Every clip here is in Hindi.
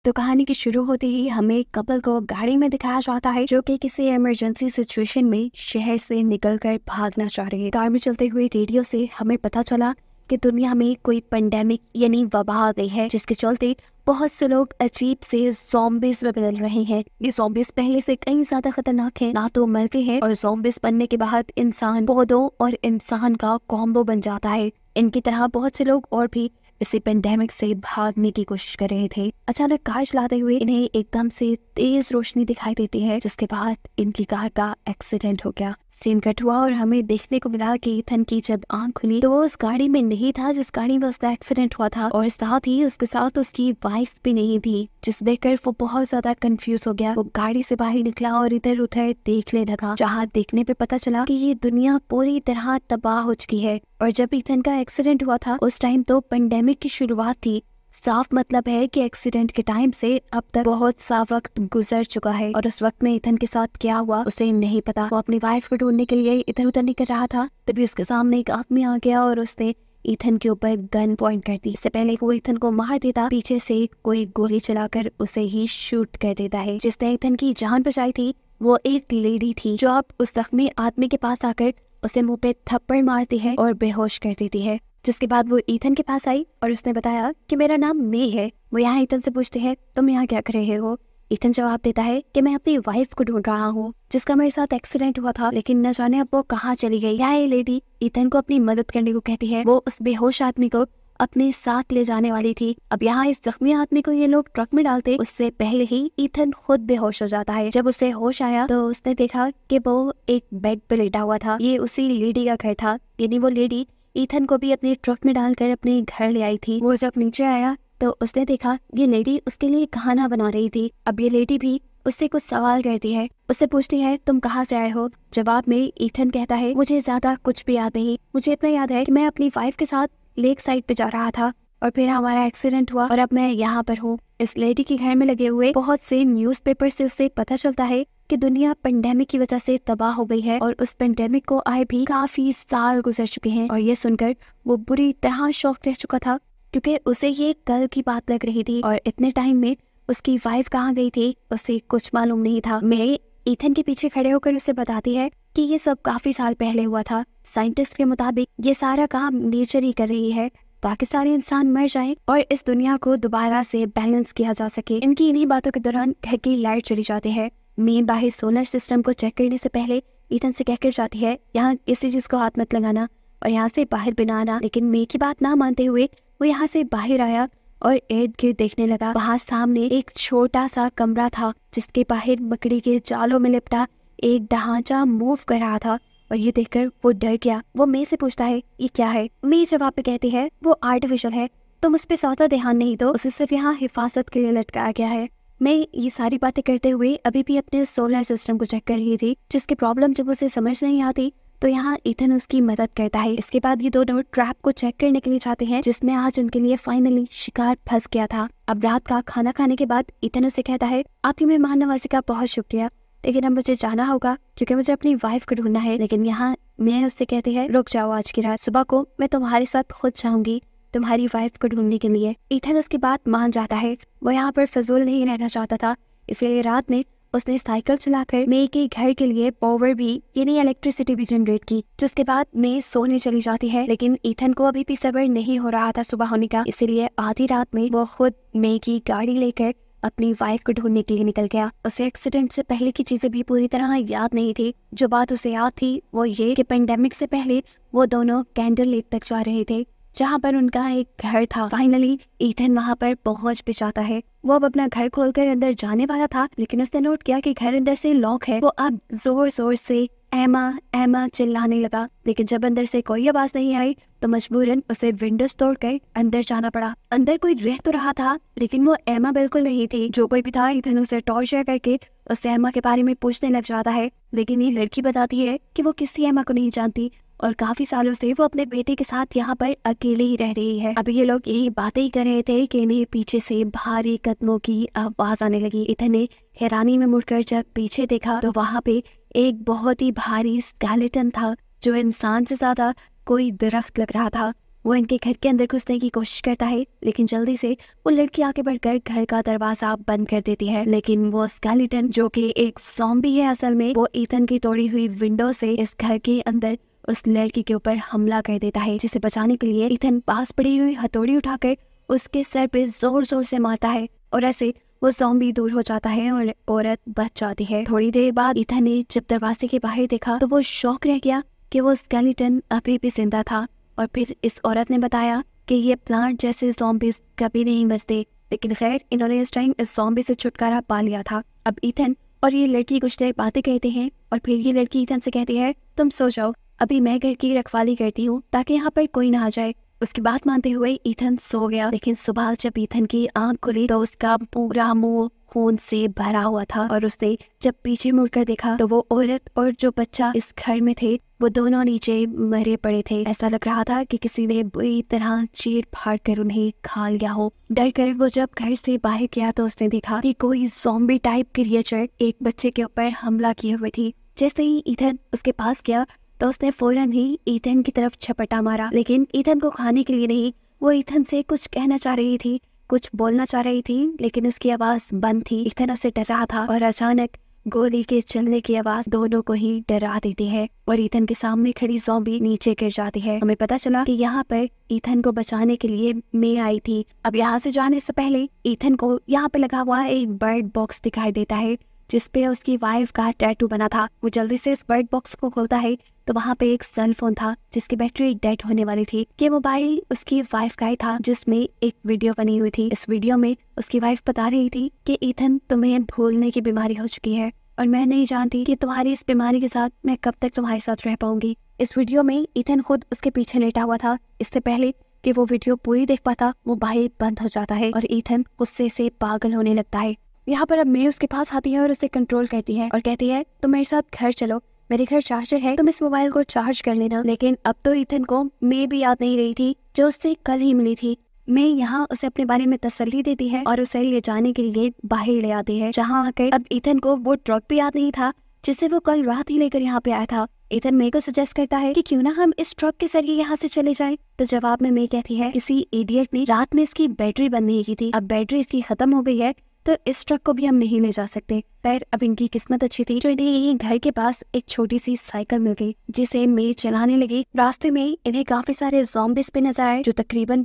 तो कहानी की शुरू होते ही हमें कपल को गाड़ी में दिखाया जाता है जो कि किसी इमरजेंसी सिचुएशन में शहर से निकलकर भागना चाह रहे हैं। कार में चलते हुए रेडियो से हमें पता चला कि दुनिया में कोई पेंडेमिक यानी वबा आ गई है, जिसके चलते बहुत से लोग अजीब से ज़ॉम्बीज़ में बदल रहे हैं। ये ज़ॉम्बीज़ पहले से कई ज्यादा खतरनाक हैं, ना तो मरते हैं और ज़ॉम्बीज़ बनने के बाद इंसान पौधों और इंसान का कॉम्बो बन जाता है। इनकी तरह बहुत से लोग और भी इसी पेंडेमिक से भागने की कोशिश कर रहे थे। अचानक कार चलाते हुए इन्हें एकदम से तेज रोशनी दिखाई देती है, जिसके बाद इनकी कार का एक्सीडेंट हो गया। सीन कट हुआ और हमें देखने को मिला कि इथन की जब आंख खुली तो वो उस गाड़ी में नहीं था जिस गाड़ी में उसका एक्सीडेंट हुआ था, और साथ ही उसके साथ उसकी वाइफ भी नहीं थी, जिस देखकर वो बहुत ज्यादा कंफ्यूज हो गया। वो गाड़ी से बाहर निकला और इधर उधर देखने लगा, जहाँ देखने पे पता चला कि ये दुनिया पूरी तरह तबाह हो चुकी है। और जब इथन का एक्सीडेंट हुआ था उस टाइम तो पेंडेमिक की शुरुआत थी। साफ मतलब है कि एक्सीडेंट के टाइम से अब तक बहुत सा वक्त गुजर चुका है और उस वक्त में इथन के साथ क्या हुआ उसे नहीं पता। वो अपनी वाइफ को ढूंढने के लिए इधर उधर निकल रहा था, तभी उसके सामने एक आदमी आ गया और उसने इथन के ऊपर गन पॉइंट कर दी। इससे पहले वो इथन को मार देता, पीछे से कोई गोली चलाकर उसे ही शूट कर देता है। जिसने इथन की जान बचाई थी वो एक लेडी थी, जो अब उस जख्मी आदमी के पास आकर उसे मुंह पे थप्पड़ मारती है और बेहोश कर देती है। जिसके बाद वो इथन के पास आई और उसने बताया कि मेरा नाम मे है। वो यहाँ इथन से पूछती है तुम यहाँ क्या कर रहे हो। इथन जवाब देता है कि मैं अपनी वाइफ को ढूंढ रहा हूँ जिसका मेरे साथ एक्सीडेंट हुआ था, लेकिन न जाने अब वो कहाँ चली गई। यहाँ ये लेडी इथन को अपनी मदद करने को कहती है। वो उस बेहोश आदमी को अपने साथ ले जाने वाली थी। अब यहाँ इस जख्मी आदमी को ये लोग ट्रक में डालते उससे पहले ही इथन खुद बेहोश हो जाता है। जब उसे होश आया तो उसने देखा कि वो एक बेड पर लेटा हुआ था। ये उसी लेडी का घर था, यानी वो लेडी इथन को भी अपने ट्रक में डालकर अपने घर ले आई थी। वो जब नीचे आया तो उसने देखा ये लेडी उसके लिए खाना बना रही थी। अब ये लेडी भी उससे कुछ सवाल करती है, उससे पूछती है तुम कहाँ से आए हो। जवाब में इथन कहता है मुझे ज्यादा कुछ भी याद नहीं, मुझे इतना याद है कि मैं अपनी वाइफ के साथ लेक साइड पे जा रहा था और फिर हमारा एक्सीडेंट हुआ और अब मैं यहाँ पर हूँ। इस लेडी के घर में लगे हुए बहुत से न्यूज़पेपर से उसे पता चलता है कि दुनिया पेंडेमिक की वजह से तबाह हो गई है और उस पेंडेमिक को आए भी काफी साल गुजर चुके हैं। और ये सुनकर वो बुरी तरह शॉक रह चुका था, क्योंकि उसे ये कल की बात लग रही थी और इतने टाइम में उसकी वाइफ कहाँ गई थी उसे कुछ मालूम नहीं था। मैं इथन के पीछे खड़े होकर उसे बताती है कि ये सब काफी साल पहले हुआ था। साइंटिस्ट के मुताबिक ये सारा काम नेचर ही कर रही है ताकि सारे इंसान मर जाएं और इस दुनिया को दोबारा से बैलेंस किया जा सके। इनकी इन्हीं बातों के दौरान घर की लाइट चली जाती है। मैं बाहर सोलर सिस्टम को चेक करने से पहले इथन से कहकर जाती है यहाँ किसी चीज को हाथ मत लगाना और यहाँ से बाहर बिना आना। लेकिन मैं की बात ना मानते हुए वो यहाँ से बाहर आया और इर्द गिर्द देखने लगा। वहाँ सामने एक छोटा सा कमरा था जिसके बाहर मकड़ी के जालों में लिपटा एक ढांचा मूव कर रहा था और ये देखकर वो डर गया। वो मैं से पूछता है ये क्या है। मैं जवाब में कहती है वो आर्टिफिशियल है, तुम उस पर ज्यादा ध्यान नहीं दो, उसे सिर्फ यहाँ हिफाजत के लिए लटकाया गया है। मैं ये सारी बातें करते हुए अभी भी अपने सोलर सिस्टम को चेक कर रही थी, जिसकी प्रॉब्लम जब उसे समझ नहीं आती तो यहाँ इथन उसकी मदद करता है। इसके बाद ये दोनों ट्रैप को चेक करने के लिए जाते हैं जिसमें आज उनके लिए फाइनली शिकार फंस गया था। अब रात का खाना खाने के बाद इथन उसे कहता है आपकी मेहमान नवाजी का बहुत शुक्रिया, लेकिन अब मुझे जाना होगा क्योंकि मुझे अपनी वाइफ को ढूंढना है। लेकिन यहाँ मैं उससे कहती है रुक जाओ, आज की रात सुबह को मैं तुम्हारे साथ खुद जाऊंगी तुम्हारी वाइफ को ढूंढने के लिए। इथन उसकी बात मान जाता है। वो यहाँ पर फजूल नहीं रहना चाहता था, इसलिए रात में उसने साइकिल चलाकर मे के घर के लिए पावर भी यानी इलेक्ट्रिसिटी भी जनरेट की। जिसके बाद मे सोने चली जाती है, लेकिन इथन को अभी भी सब्र नहीं हो रहा था सुबह होने का, इसलिए आधी रात में वो खुद मे की गाड़ी लेकर अपनी वाइफ को ढूंढने के लिए निकल गया। उसे एक्सीडेंट से पहले की चीजें भी पूरी तरह याद नहीं थी। जो बात उसे याद थी वो ये कि पेंडेमिक से पहले वो दोनों कैंडल लेक तक जा रहे थे जहाँ पर उनका एक घर था। फाइनली इथन वहाँ पर पहुँच भी जाता है। वो अब अपना घर खोलकर अंदर जाने वाला था, लेकिन उसने नोट किया कि घर अंदर से लॉक है। वो अब जोर जोर से एमा एमा चिल्लाने लगा, लेकिन जब अंदर से कोई आवाज नहीं आई तो मजबूरन उसे विंडोज तोड़कर अंदर जाना पड़ा। अंदर कोई रह तो रहा था, लेकिन वो एमा बिल्कुल नहीं थी। जो कोई भी था इथन उसे टॉर्चर करके उस एमा के बारे में पूछने लग जाता है, लेकिन ये लड़की बताती है कि वो किसी एमा को नहीं जानती और काफी सालों से वो अपने बेटे के साथ यहाँ पर अकेले ही रह रही है। अभी ये लोग यही बातें ही कर रहे थे कि इन्हें पीछे से भारी कदमों की आवाज आने लगी। इथन ने हैरानी में मुड़कर जब पीछे देखा तो वहाँ पे एक बहुत ही भारी स्केलेटन था जो इंसान से ज्यादा कोई दरख्त लग रहा था। वो इनके घर के अंदर घुसने की कोशिश करता है, लेकिन जल्दी से वो लड़की आगे बढ़कर घर का दरवाजा बंद कर देती है। लेकिन वो स्केलेटन जो कि एक ज़ॉम्बी है असल में, वो ईथन की तोड़ी हुई विंडो से इस घर के अंदर उस लड़की के ऊपर हमला कर देता है, जिसे बचाने के लिए ईथन पास पड़ी हुई हथौड़ी उठाकर उसके सर पे जोर जोर से मारता है और ऐसे वो ज़ॉम्बी दूर हो जाता है और औरत बच जाती है। थोड़ी देर बाद ईथन ने जब दरवाजे के बाहर देखा तो वो शॉक रह गया कि वो स्केलेटन अभी भी जिंदा था। और फिर इस औरत ने बताया कि ये प्लांट जैसे ज़ॉम्बीज कभी नहीं मरते, लेकिन खैर इन्होंने इस टाइम इस ज़ॉम्बी से छुटकारा पा लिया था। अब ईथन और ये लड़की कुछ देर बातें कहते हैं और फिर ये लड़की ईथन से कहती है, तुम सो जाओ, अभी मैं घर की रखवाली करती हूँ ताकि यहाँ पर कोई ना आ जाए। उसकी बात मानते हुए ईथन सो गया, लेकिन सुबह जब ईथन की आंख खुली तो उसका पूरा मुंह खून से भरा हुआ था और उसने जब पीछे मुड़कर देखा तो वो औरत और जो बच्चा इस घर में थे वो दोनों नीचे मरे पड़े थे। ऐसा लग रहा था कि किसी ने बुरी तरह चीर फाड़ कर उन्हें खा लिया हो। डर कर वो जब घर से बाहर गया तो उसने देखा कि कोई ज़ॉम्बी टाइप क्रिएचर एक बच्चे के ऊपर हमला किए हुए थी। जैसे ही ईथन उसके पास गया तो उसने फौरन ही ईथन की तरफ झपटा मारा, लेकिन ईथन को खाने के लिए नहीं, वो ईथन से कुछ कहना चाह रही थी, कुछ बोलना चाह रही थी, लेकिन उसकी आवाज बंद थी। ईथन उससे डर रहा था और अचानक गोली के चलने की आवाज दोनों को ही डरा देती है और ईथन के सामने खड़ी ज़ॉम्बी नीचे गिर जाती है। हमें पता चला कि यहाँ पर ईथन को बचाने के लिए मे आई थी। अब यहाँ से जाने से पहले ईथन को यहाँ पे लगा हुआ एक बर्ड बॉक्स दिखाई देता है जिसपे उसकी वाइफ का टैटू बना था। वो जल्दी से इस बर्ड बॉक्स को खोलता है तो वहाँ पे एक सेल फोन था जिसकी बैटरी डेड होने वाली थी। ये मोबाइल उसकी वाइफ का ही था जिसमें एक वीडियो बनी हुई थी। इस वीडियो में उसकी वाइफ बता रही थी कि ईथन तुम्हें भूलने की बीमारी हो चुकी है और मैं नहीं जानती कि तुम्हारी इस बीमारी के साथ मैं कब तक तुम्हारे साथ रह पाऊंगी। इस वीडियो में ईथन खुद उसके पीछे लेटा हुआ था। इससे पहले कि वो वीडियो पूरी देख पाता मोबाइल बंद हो जाता है और ईथन गुस्से से पागल होने लगता है। यहाँ पर अब मैं उसके पास आती है और उसे कंट्रोल करती है और कहती है तुम मेरे साथ घर चलो, मेरे घर चार्जर है, तुम इस मोबाइल को चार्ज कर लेना। लेकिन अब तो ईथन को मैं भी याद नहीं रही थी जो उससे कल ही मिली थी। मैं यहाँ उसे अपने बारे में तसल्ली देती है और उसे ले जाने के लिए बाहर ले आती है, जहाँ आकर अब ईथन को वो ट्रक भी याद नहीं था जिसे वो कल रात ही लेकर यहाँ पे आया था। ईथन मे को सजेस्ट करता है कि क्यों ना हम इस ट्रक के जरिए यहाँ से चले जाएं। तो जवाब में मे कहती है किसी इडियट ने रात में इसकी बैटरी बंद नहीं की थी, अब बैटरी इसकी खत्म हो गई है तो इस ट्रक को भी हम नहीं ले जा सकते। फिर अब इनकी किस्मत अच्छी थी जो इन्हें यही घर के पास एक छोटी सी साइकिल मिल गई जिसे मे चलाने लगी। रास्ते में इन्हें काफी सारे ज़ॉम्बीज़ पे नजर आए जो तकरीबन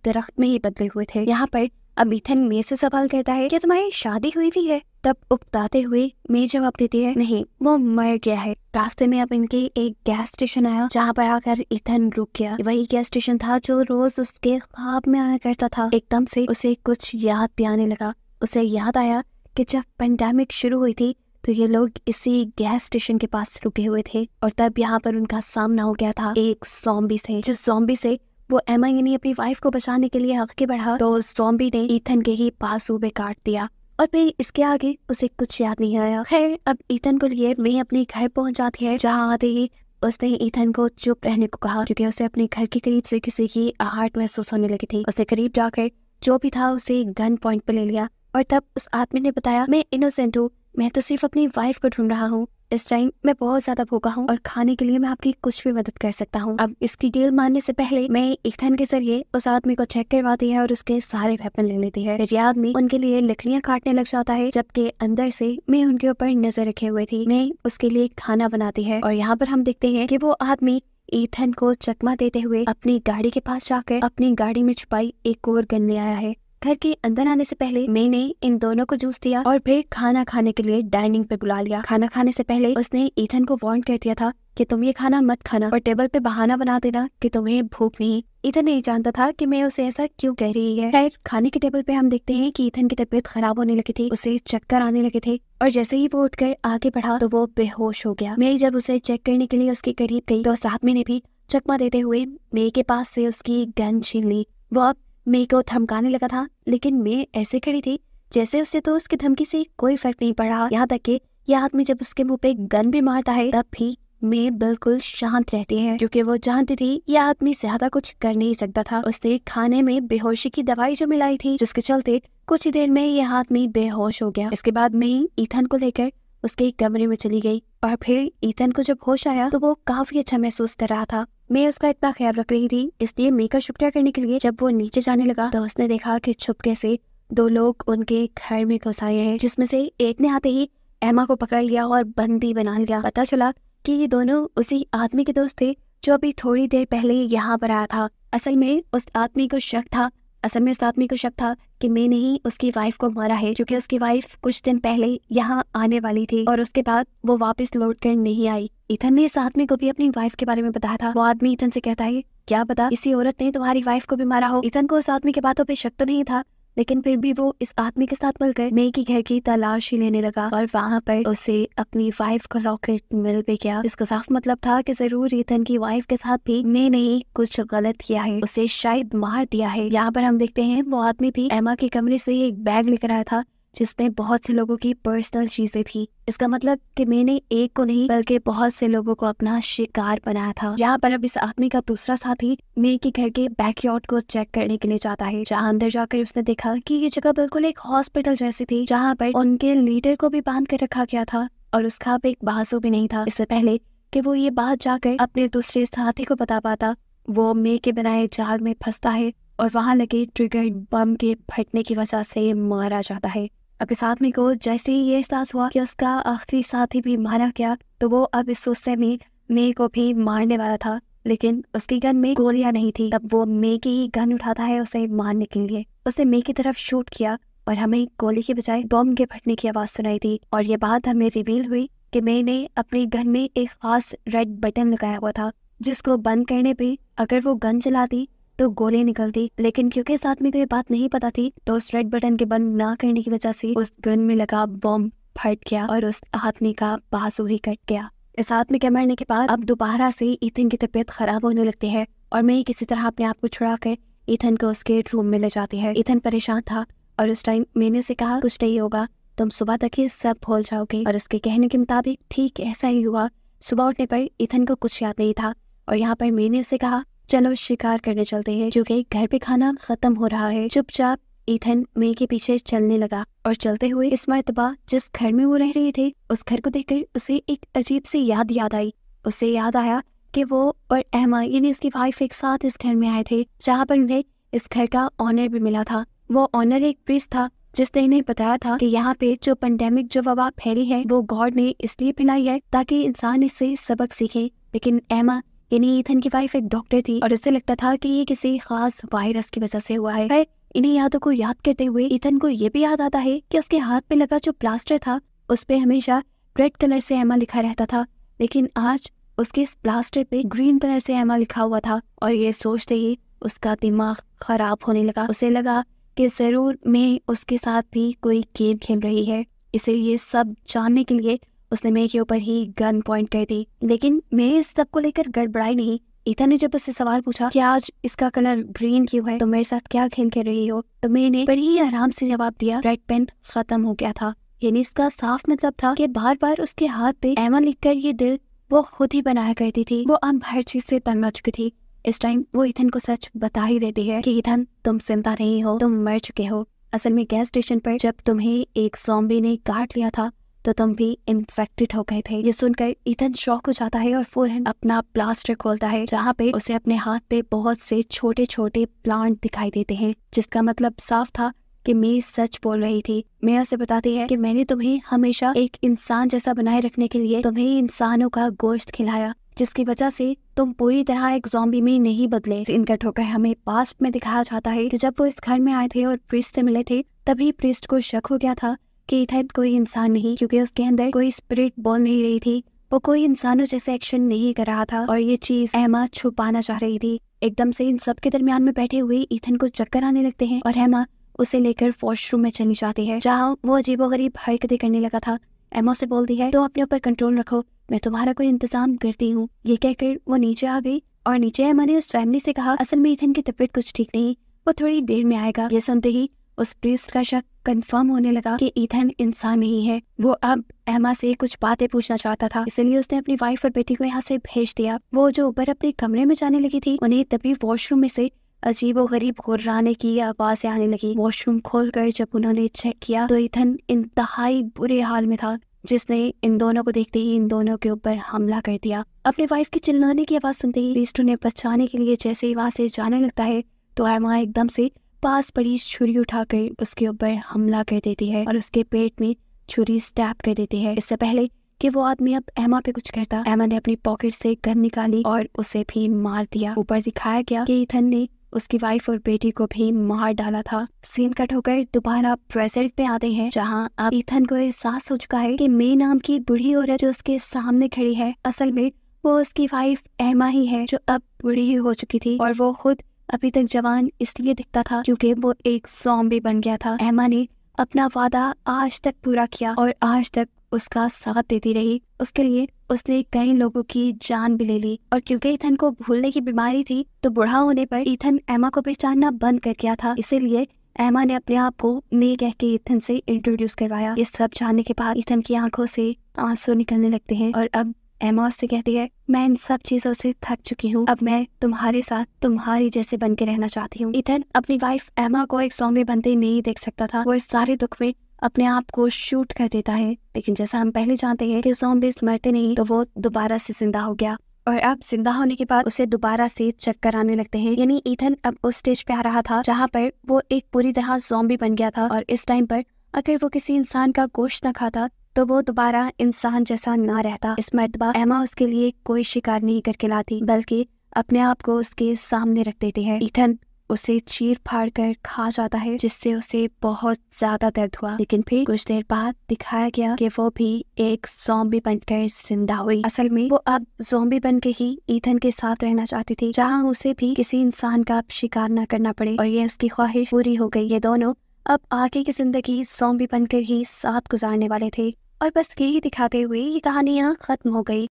दरख्त में ही बदले हुए थे। यहाँ पर अब ईथन मे से सवाल करता है कि तुम्हारी शादी हुई भी है? तब उकताते हुए मे जवाब देती है नहीं, वो मर गया है। रास्ते में अब इनके एक गैस स्टेशन आया जहाँ पर आकर ईथन रुक गया। वही गैस स्टेशन था जो रोज उसके ख्वाब में आया करता था। एकदम से उसे कुछ याद भी आने लगा। उसे याद आया कि जब पैंडेमिक शुरू हुई थी तो ये लोग इसी गैस स्टेशन के पास रुके हुए थे और तब यहाँ पर उनका सामना हो गया था एक ज़ॉम्बी से। जिस ज़ॉम्बी से वो एमा यानी अपनी वाइफ को बचाने के लिए आगे बढ़ा तो उस ज़ॉम्बी ने ईथन के ही पासों पे काट दिया और फिर इसके आगे उसे कुछ याद नहीं आया। खैर अब ईथन को लिए मैं अपने घर पहुंच जाती है, जहाँ आते ही उसने ईथन को चुप रहने को कहा क्योंकि उसे अपने घर के करीब से किसी की आहट महसूस होने लगी थी। उसने करीब जाकर जो भी था उसे गन पॉइंट पे ले लिया और तब उस आदमी ने बताया मैं इनोसेंट हूँ, मैं तो सिर्फ अपनी वाइफ को ढूंढ रहा हूँ। इस टाइम मैं बहुत ज्यादा भूखा हूँ और खाने के लिए मैं आपकी कुछ भी मदद कर सकता हूँ। अब इसकी डील मानने से पहले मैं ईथन के जरिए उस आदमी को चेक करवाती है और उसके सारे वेपन ले लेती है। फिर ये आदमी उनके लिए लकड़ियाँ काटने लग जाता है, जबकि अंदर से मैं उनके ऊपर नजर रखे हुए थी। मैं उसके लिए खाना बनाती है और यहाँ पर हम देखते हैं कि वो आदमी ईथन को चकमा देते हुए अपनी गाड़ी के पास जाकर अपनी गाड़ी में छुपाई एक और गन ले आया है। घर के अंदर आने से पहले मैंने इन दोनों को जूस दिया और फिर खाना खाने के लिए डाइनिंग पे बुला लिया। खाना खाने से पहले उसने ईथन को वार्न कर दिया था कि तुम ये खाना मत खाना और टेबल पे बहाना बना देना कि तुम्हें भूख नहीं। ईथन नहीं जानता था कि मैं उसे ऐसा क्यों कह रही है। खैर खाने के टेबल पे हम देखते हैं कि ईथन की तबीयत खराब होने लगी थी, उसे चक्कर आने लगे थे और जैसे ही वो उठकर आगे बढ़ा तो वो बेहोश हो गया। मैं जब उसे चेक करने के लिए उसके करीब गई तो उस आदमी ने भी चकमा देते हुए मे के पास से उसकी गन छीन ली। वो अब मे को धमकाने लगा था, लेकिन मे ऐसे खड़ी थी जैसे उससे तो उसकी धमकी से कोई फर्क नहीं पड़ रहा। यहाँ तक कि यह आदमी जब उसके मुंह पे गन भी मारता है तब भी मे बिल्कुल शांत रहती है, क्योंकि वो जानती थी यह आदमी ज्यादा कुछ कर नहीं सकता था। उसने खाने में बेहोशी की दवाई जो मिलाई थी, जिसके चलते कुछ ही देर में यह आदमी बेहोश हो गया। इसके बाद मैं ईथन को लेकर उसके कमरे में चली गई और फिर ईथन को जब होश आया तो वो काफी अच्छा महसूस कर रहा था। मैं उसका इतना ख्याल रख रही थी, इसलिए मैं का शुक्रिया करने के लिए जब वो नीचे जाने लगा तो उसने देखा कि छुपके से 2 लोग उनके घर में घुस आए हैं, जिसमें से एक ने आते ही एमा को पकड़ लिया और बंदी बना लिया। पता चला कि ये दोनों उसी आदमी के दोस्त थे जो अभी थोड़ी देर पहले यहाँ पर आया था। असल में उस आदमी को शक था कि मैंने ही उसकी वाइफ को मारा है, क्योंकि उसकी वाइफ कुछ दिन पहले यहाँ आने वाली थी और उसके बाद वो वापस लौट कर नहीं आई। इथन ने इस आदमी को भी अपनी वाइफ के बारे में बताया था। वो आदमी इथन से कहता है, क्या पता इसी औरत ने तुम्हारी वाइफ को भी मारा हो। इथन को उस आदमी के बातों पे शक तो नहीं था, लेकिन फिर भी वो इस आदमी के साथ मिलकर मे के घर की तलाशी लेने लगा और वहाँ पर उसे अपनी वाइफ का लॉकेट मिल भी गया। इसका साफ मतलब था कि जरूर इथन की वाइफ के साथ भी मैं नहीं कुछ गलत किया है, उसे शायद मार दिया है। यहाँ पर हम देखते हैं वो आदमी भी एमा के कमरे से एक बैग लेकर आया था जिसमें बहुत से लोगों की पर्सनल चीजें थी। इसका मतलब कि मैंने एक को नहीं बल्कि बहुत से लोगों को अपना शिकार बनाया था। यहाँ पर अब इस आदमी का दूसरा साथी मे के घर के बैकयार्ड को चेक करने के लिए जाता है, जहाँ अंदर जाकर उसने देखा कि ये जगह बिल्कुल एक हॉस्पिटल जैसी थी, जहाँ पर उनके लीडर को भी बांध कर रखा गया था और उसका अब एक बाजू भी नहीं था। इससे पहले कि वो ये बात जाकर अपने दूसरे साथी को बता पाता, वो मे के बनाए जाल में फंसता है और वहाँ लगे ट्रिगर बम के फटने की वजह से मारा जाता है। अब इस आदमी को जैसे ही ये एहसास हुआ कि उसका आखिरी साथी भी मारा गया, तो वो अब इस गुस्से में मे को भी मारने वाला था, लेकिन उसकी गन में गोलियां नहीं थी। तब वो मे की ही गन उठाता है उसे मारने के लिए। उसने मे की तरफ शूट किया और हमें गोली के बजाय बम के फटने की आवाज सुनाई थी और ये बात हमें रिवील हुई कि मैंने अपनी गन में एक खास रेड बटन लगाया हुआ था, जिसको बंद करने पे अगर वो गन चलाती तो गोली निकलती, लेकिन क्योंकि इस आदमी को ये बात नहीं पता थी तो उस रेड बटन के बंद ना करने की वजह से उस गन में लगा बम फट गया और उस आदमी का बाजू ही कट गया। इस आदमी के मरने के बाद अब दोबारा से इथन की तबीयत खराब होने लगती है और मैं किसी तरह अपने आप को छुड़ाकर इथन को उसके रूम में ले जाती है। इथन परेशान था और उस टाइम मैंने उसे कहा, कुछ नहीं होगा, तुम सुबह तक ये सब भूल जाओगे। और उसके कहने के मुताबिक ठीक ऐसा ही हुआ। सुबह उठने पर इथन को कुछ याद नहीं था और यहाँ पर मैंने उसे कहा, चलो शिकार करने चलते हैं, क्योंकि घर पे खाना खत्म हो रहा है। चुपचाप इथन मे के पीछे चलने लगा और चलते हुए इस मर्तबा जिस घर में वो रह रही थी उस घर को देखकर उसे एक अजीब सी याद आई। उसे याद आया कि वो और एमा यानी उसकी वाइफ एक साथ इस घर में आए थे, जहाँ पर उन्हें इस घर का ऑनर भी मिला था। वो ऑनर एक प्रीस्ट था जिसने इन्हें बताया था कि यहाँ पे जो पेंडेमिक जो वबा फैली है वो गॉड ने इसलिए फैलाई है ताकि इंसान इससे सबक सीखे। लेकिन एमा यानी इथन की वाइफ एक डॉक्टर थी और इससे लगता था कि ये किसी खास वायरस की वजह से हुआ है। इन्हीं यादों को याद करते हुए इथन को ये भी याद आता है कि उसके हाथ पे लगा जो प्लास्टर था उस पे हमेशा रेड कलर से एमा लिखा रहता था, लेकिन आज उसके इस प्लास्टर पे ग्रीन कलर से एमा लिखा हुआ था। और ये सोचते ही उसका दिमाग खराब होने लगा। उसे लगा कि जरूर मैं उसके साथ भी कोई गेम खेल रही है, इसीलिए सब जानने के लिए उसने मेरे के ऊपर ही गन पॉइंट कर दी। लेकिन मैं इस सब को लेकर गड़बड़ाई नहीं। इथन ने जब उससे सवाल पूछा कि आज इसका कलर ग्रीन क्यों है, तो मेरे साथ क्या खेल कर रही हो, तो मैंने बड़ी ही आराम से जवाब दिया, रेड पेन खत्म हो गया था। यानी इसका साफ मतलब था कि बार बार उसके हाथ पे एमा लिखकर ये दिल वो खुद ही बनाया करती थी। वो अब हर चीज से तंग आ चुकी थी। इस टाइम वो इथन को सच बता ही देती है कि इथन तुम जिंदा नहीं हो, तुम मर चुके हो। असल में गैस स्टेशन पर जब तुम्हें एक ज़ॉम्बी ने काट लिया था तो तुम भी इन्फेक्टेड हो गए थे। ये सुनकर इथन शॉक हो जाता है और फौरन अपना प्लास्टर खोलता है, जहाँ पे उसे अपने हाथ पे बहुत से छोटे छोटे प्लांट दिखाई देते हैं, जिसका मतलब साफ था कि मैं सच बोल रही थी। मैं उसे बताती है कि मैंने तुम्हें हमेशा एक इंसान जैसा बनाए रखने के लिए तुम्हें इंसानों का गोश्त खिलाया, जिसकी वजह से तुम पूरी तरह एक ज़ॉम्बी में नहीं बदले। इनका ठोकर हमें पास्ट में दिखाया जाता है कि जब वो इस घर में आए थे और प्रीस्ट से मिले थे, तभी प्रीस्ट को शक हो गया था कि इथन कोई इंसान नहीं, क्योंकि उसके अंदर कोई स्पिरिट बोल नहीं रही थी। वो कोई इंसानों जैसे एक्शन नहीं कर रहा था और ये चीज एमा छुपाना चाह रही थी। एकदम से इन सब के दरमियान में बैठे हुए इथन को चक्कर आने लगते हैं और एमा उसे लेकर वॉशरूम में चली जाती है, जहाँ वो अजीबोगरीब हरकतें करने लगा था। एमा से बोलती है, तो अपने ऊपर कंट्रोल रखो, मैं तुम्हारा कोई इंतजाम करती हूँ। ये कहकर वो नीचे आ गई और नीचे एमा ने उस फैमिली से कहा, असल में इथन की तबीयत कुछ ठीक नहीं, वो थोड़ी देर में आएगा। ये सुनते ही उस प्रीस्ट का शक कंफर्म होने लगा कि इथन इंसान नहीं है। वो अब एमा से कुछ बातें पूछना चाहता था, इसलिए उसने अपनी वाइफ और बेटी को यहाँ से भेज दिया। वो जो ऊपर अपने कमरे में जाने लगी थी, उन्हें तभी वॉशरूम में से अजीबो गरीब गुर्राने की आवाजें आने लगी। वॉशरूम खोलकर जब उन्होंने चेक किया तो इथन इंतहाई बुरे हाल में था। जिसने इन दोनों को देखते ही इन दोनों के ऊपर हमला कर दिया। अपनी वाइफ की चिल्लाने की आवाज सुनते ही प्रीस्ट उन्हें बचाने के लिए जैसे ही वहां से जाने लगता है तो एमा एकदम से पास पड़ी छुरी उठाकर उसके ऊपर हमला कर देती है और उसके पेट में छुरी स्टैब कर देती है। इससे पहले कि वो आदमी अब एमा पे कुछ करता, एमा ने अपनी पॉकेट से गन निकाली और उसे भी मार दिया। ऊपर दिखाया गया कि ईथन ने उसकी वाइफ और बेटी को भी मार डाला था। सीन कट होकर दोबारा प्रेजेंट में आते हैं, जहां अब ईथन को एहसास हो चुका है कि मे नाम की बूढ़ी औरत जो उसके सामने खड़ी है असल में वो उसकी वाइफ एमा ही है, जो अब बूढ़ी हो चुकी थी और वो खुद अभी तक जवान इसलिए दिखता था क्योंकि वो एक ज़ॉम्बी बन गया था। एमा ने अपना वादा आज तक पूरा किया और आज तक उसका साथ देती रही। उसके लिए उसने कई लोगों की जान भी ले ली और क्योंकि ईथन को भूलने की बीमारी थी तो बूढ़ा होने पर ईथन एमा को पहचानना बंद कर गया था। इसीलिए एमा ने अपने आप को मे कह के ईथन से इंट्रोड्यूस करवाया। ये सब जानने के बाद ईथन की आंखों से आंसू निकलने लगते हैं और अब एमा उससे कहती है, मैं इन सब चीजों से थक चुकी हूँ, अब मैं तुम्हारे साथ तुम्हारी जैसे बन के रहना चाहती हूँ। ईथन अपनी वाइफ एमा को एक ज़ॉम्बी बनते नहीं देख सकता था। वो इस सारे दुख में अपने आप को शूट कर देता है, लेकिन जैसा हम पहले जानते हैं कि ज़ॉम्बीज़ मरते नहीं, तो वो दोबारा से जिंदा हो गया और अब जिंदा होने के बाद उसे दोबारा से चक्कर आने लगते हैं। यानी ईथन अब उस स्टेज पे आ रहा था जहाँ पर वो एक पूरी तरह ज़ॉम्बी बन गया था और इस टाइम पर अगर वो किसी इंसान का गोश्त न खाता तो वो दोबारा इंसान जैसा ना रहता। इस मर्तबा एमा उसके लिए कोई शिकार नहीं करके लाती, बल्कि अपने आप को उसके सामने रख देती है। ईथन उसे चीर फाड़ कर खा जाता है, जिससे उसे बहुत ज्यादा दर्द हुआ। लेकिन फिर कुछ देर बाद दिखाया गया कि वो भी एक ज़ॉम्बी बनकर जिंदा हुई। असल में वो अब ज़ॉम्बी बन के ही ईथन के साथ रहना चाहती थी, जहाँ उसे भी किसी इंसान का शिकार न करना पड़े और ये उसकी ख्वाहिश पूरी हो गई। ये दोनों अब आगे की जिंदगी ज़ॉम्बी बनकर ही साथ गुजारने वाले थे और बस यही दिखाते हुए ये कहानी यहाँ खत्म हो गई।